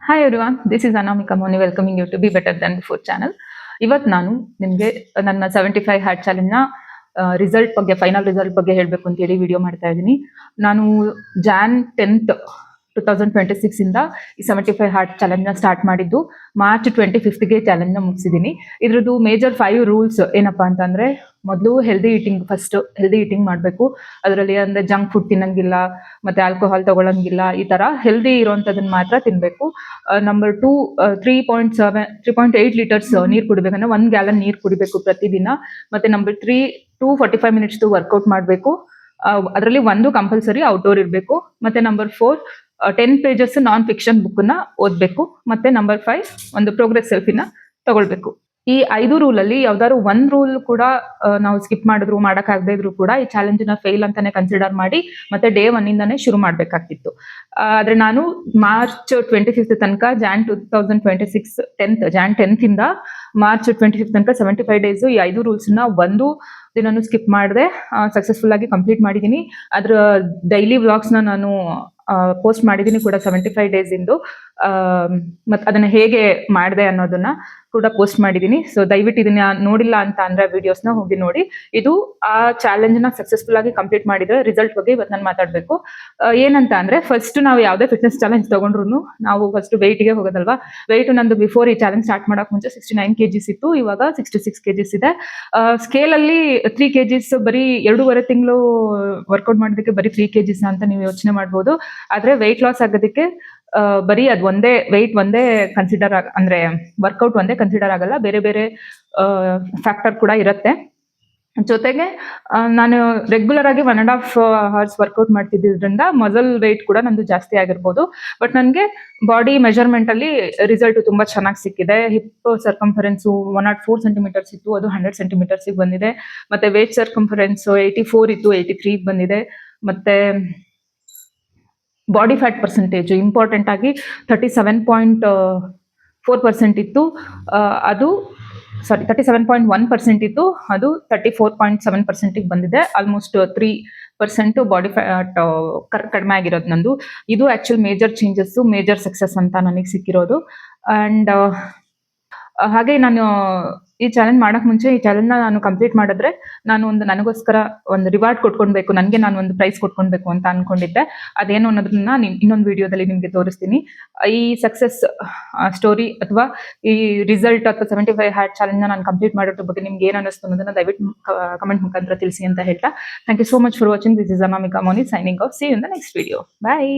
Hi everyone, this is Anamika Moni welcoming you to be better than before channel. ಇವತ್ತು ನಾನು ನಿಮಗೆ ನನ್ನ 75 ಹ್ಯಾಟ್ ಚಾಲೆಂಜ್ನ ರಿಸಲ್ಟ್ ಬಗ್ಗೆ, ಫೈನಲ್ ರಿಸಲ್ಟ್ ಬಗ್ಗೆ ಹೇಳಬೇಕು ಅಂತೇಳಿ ವಿಡಿಯೋ ಮಾಡ್ತಾ ಇದ್ದೀನಿ. ನಾನು ಜಾನ್ 10th 2026 ಇಂದ ಈ 75 ಹಾರ್ಟ್ ಚಾಲೆಂಜ್ನ ಸ್ಟಾರ್ಟ್ ಮಾಡಿದ್ದು ಮಾರ್ಚ್ 25ಗೆ ಚಾಲೆಂಜ್ನ ಮುಗಿಸಿದ್ದೀನಿ. ಇದ್ರದ್ದು ಮೇಜರ್ 5 ರೂಲ್ಸ್ ಏನಪ್ಪಾ ಅಂತಂದ್ರೆ, ಮೊದಲು healthy eating, first healthy eating ಮಾಡಬೇಕು. ಅದರಲ್ಲಿ ಅಂದ್ರೆ ಜಂಕ್ ಫುಡ್ ತಿನ್ನಂಗಿಲ್ಲ, ಮತ್ತೆ ಆಲ್ಕೋಹಾಲ್ ತಗೊಳಂಗಿಲ್ಲ. ಈ ತರ ಹೆಲ್ದಿ ಇರೋಂಥದನ್ನ ಮಾತ್ರ ತಿನ್ಬೇಕು. ನಂಬರ್ 2, 3.8 ಲೀಟರ್ಸ್ ನೀರು ಕುಡಿಬೇಕಂದ್ರೆ 1 ಗ್ಯಾಲನ್ ನೀರು ಕುಡಿಬೇಕು ಪ್ರತಿದಿನ. ಮತ್ತೆ ನಂಬರ್ 3, 45 ಮಿನಿಟ್ಸ್ ವರ್ಕೌಟ್ ಮಾಡಬೇಕು. ಅದರಲ್ಲಿ ಒಂದು ಕಂಪಲ್ಸರಿ ಔಟ್ಡೋರ್ ಇರಬೇಕು. ಮತ್ತೆ ನಂಬರ್ 4, 10 ಪೇಜಸ್ ನಾನ್ ಫಿಕ್ಷನ್ ಬುಕ್ ನ ಓದ್ಬೇಕು. ಮತ್ತೆ ನಂಬರ್ 5, ಒಂದು ಪ್ರೋಗ್ರೆಸ್ ಸೆಲ್ಫಿನ ತಗೊಳ್ಬೇಕು. ಈ 5 ರೂಲ್ ಅಲ್ಲಿ ಯಾವ್ದಾದ್ರು ಒಂದ್ ರೂಲ್ ಕೂಡ ನಾವು ಸ್ಕಿಪ್ ಮಾಡಿದ್ರು, ಮಾಡಕ್ಕಾಗದೇ ಇದ್ರು ಕೂಡ ಈ ಚಾಲೆಂಜ್ ನ ಫೇಲ್ ಅಂತಾನೆ ಕನ್ಸಿಡರ್ ಮಾಡಿ ಮತ್ತೆ ಡೇ 1 ಇಂದಾನೆ ಶುರು ಮಾಡ್ಬೇಕಾಗ್ತಿತ್ತು. ಆದ್ರೆ ನಾನು ಮಾರ್ಚ್ 25 ತನಕ, ಜಾನ್ 2026 ಜಾನ್ 10th ಇಂದ ಮಾರ್ಚ್ 25 ತನಕ 75 ಡೇಸ್ ಈ 5 ರೂಲ್ಸ್ ನ ಒಂದು ದಿನನೂ ಸ್ಕಿಪ್ ಮಾಡದೆ ಸಕ್ಸಸ್ಫುಲ್ ಆಗಿ ಕಂಪ್ಲೀಟ್ ಮಾಡಿದೀನಿ. ಅದ್ರ ಡೈಲಿ ವ್ಲಾಗ್ಸ್ ನ ನಾನು ಪೋಸ್ಟ್ ಮಾಡಿದೀನಿ ಕೂಡ 75 ಡೇಸ್ ಇಂದು. ಮತ್ತೆ ಅದನ್ನ ಹೇಗೆ ಮಾಡಿದೆ ಅನ್ನೋದನ್ನ ಕೂಡ ಪೋಸ್ಟ್ ಮಾಡಿದೀನಿ. ಸೊ ದಯವಿಟ್ಟು ಇದನ್ನ ನೋಡಿಲ್ಲ ಅಂತ ಅಂದ್ರೆ ವಿಡಿಯೋಸ್ನ ಹೋಗಿ ನೋಡಿ. ಇದು ಆ ಚಾಲೆಂಜ್ ನ ಸಕ್ಸಸ್ಫುಲ್ ಆಗಿ ಕಂಪ್ಲೀಟ್ ಮಾಡಿದ್ರೆ ರಿಸಲ್ಟ್ ಬಗ್ಗೆ ಇವತ್ತು ನಾನು ಮಾತಾಡ್ಬೇಕು. ಏನಂತ ಅಂದ್ರೆ, ಫಸ್ಟ್ ನಾವು ಯಾವುದೇ ಫಿಟ್ನೆಸ್ ಚಾಲೆಂಜ್ ತಗೊಂಡ್ರು ನಾವು ಫಸ್ಟ್ ವೆಯ್ಟ್ಗೆ ಹೋಗೋದಲ್ವಾ. ವೆಯ್ಟ್ ನಂದು ಬಿಫೋರ್ ಈ ಚಾಲೆಂಜ್ ಸ್ಟಾರ್ಟ್ ಮಾಡಕ್ ಮುಂಚೆ 69 kgs ಇತ್ತು, ಇವಾಗ 66 kgs ಇದೆ. ಸ್ಕೇಲ್ ಅಲ್ಲಿ 3 kgs ಬರೀ 2.5 ತಿಂಗಳು ವರ್ಕೌಟ್ ಮಾಡೋದಕ್ಕೆ ಬರೀ 3 kgs ಅಂತ ನೀವು ಯೋಚನೆ ಮಾಡ್ಬೋದು. ಆದ್ರೆ ವೆಯ್ಟ್ ಲಾಸ್ ಆಗೋದಕ್ಕೆ ಬರೀ ಅದು ಒಂದೇ ವೆಯ್ಟ್ ಒಂದೇ ಕನ್ಸಿಡರ್ ಅಂದ್ರೆ ವರ್ಕೌಟ್ ಒಂದೇ ಕನ್ಸಿಡರ್ ಆಗಲ್ಲ, ಬೇರೆ ಬೇರೆ ಫ್ಯಾಕ್ಟರ್ ಕೂಡ ಇರುತ್ತೆ. ಜೊತೆಗೆ ನಾನು ರೆಗ್ಯುಲರ್ ಆಗಿ 1.5 hours ವರ್ಕೌಟ್ ಮಾಡ್ತಿದ್ದಿದ್ರಿಂದ ಮಸಲ್ ವೆಯ್ಟ್ ಕೂಡ ನಂದು ಜಾಸ್ತಿ ಆಗಿರ್ಬೋದು. ಬಟ್ ನನಗೆ ಬಾಡಿ ಮೆಜರ್ಮೆಂಟ್ ಅಲ್ಲಿ ರಿಸಲ್ಟ್ ತುಂಬಾ ಚೆನ್ನಾಗಿ ಸಿಕ್ಕಿದೆ. ಹಿಪ್ ಸರ್ಕಂಫರೆನ್ಸ್ 104 ಸೆಂಟಿಮೀಟರ್ಸ್ ಇತ್ತು, ಅದು 100 ಸೆಂಟಿಮೀಟರ್ಸ್ ಬಂದಿದೆ. ಮತ್ತೆ ವೇಸ್ಟ್ ಸರ್ಕಂಫರೆನ್ಸ್ 84 ಇತ್ತು, 83 ಬಂದಿದೆ. ಮತ್ತೆ ಬಾಡಿ ಫ್ಯಾಟ್ ಪರ್ಸೆಂಟೇಜ್ ಇಂಪಾರ್ಟೆಂಟ್ ಆಗಿ 37.4% ಇತ್ತು, ಅದು 37.1% ಇತ್ತು, ಅದು 34.7% ಬಂದಿದೆ. ಆಲ್ಮೋಸ್ಟ್ 3% ಬಾಡಿ ಫ್ಯಾಟ್ ಕಡಿಮೆ ಆಗಿರೋದು ನಂದು. ಇದು actual major changes, major success ಅಂತ ನನಗೆ ಸಿಕ್ಕಿರೋದು. ಅಂಡ್ ಹಾಗೆ ನಾನು ಈ ಚಾಲೆಂಜ್ ಮಾಡಕ್ ಮುಂಚೆ ಈ ಚಾಲೆಂಜ್ ನಾನು ಕಂಪ್ಲೀಟ್ ಮಾಡಿದ್ರೆ ನಾನು ನನಗೋಸ್ಕರ ಒಂದು ರಿವಾರ್ಡ್ ಕೊಟ್ಕೊಳ್ಬೇಕು, ನನಗೆ ನಾನು ಒಂದು ಪ್ರೈಸ್ ಕೊಟ್ಕೊಳ್ಬೇಕು ಅಂತ ಅನ್ಕೊಂಡಿದ್ದೆ. ಅದೇನು ಅನ್ನೋದನ್ನ ಇನ್ನೊಂದು ವಿಡಿಯೋದಲ್ಲಿ ನಿಮ್ಗೆ ತೋರಿಸ್ತೀನಿ. ಈ ಸಕ್ಸಸ್ ಸ್ಟೋರಿ ಅಥವಾ ಈ ರಿಸಲ್ಟ್ ಅಥವಾ 75 ಹ್ಯಾಟ್ ಚಾಲೆಂಜ್ ನಾನು ಕಂಪ್ಲೀಟ್ ಮಾಡೋದ್ರ ಬಗ್ಗೆ ನಿಮ್ಗೆ ಏನ್ ಅನ್ನಿಸ್ತು ಅನ್ನೋದನ್ನ ದಯವಿಟ್ಟು ಕಮೆಂಟ್ ಮುಖಾಂತರ ತಿಳಿಸಿ ಅಂತ ಹೇಳ್ತಾ, thank you so much for watching. This is Anamika Moni signing off. See you in the next video. Bye.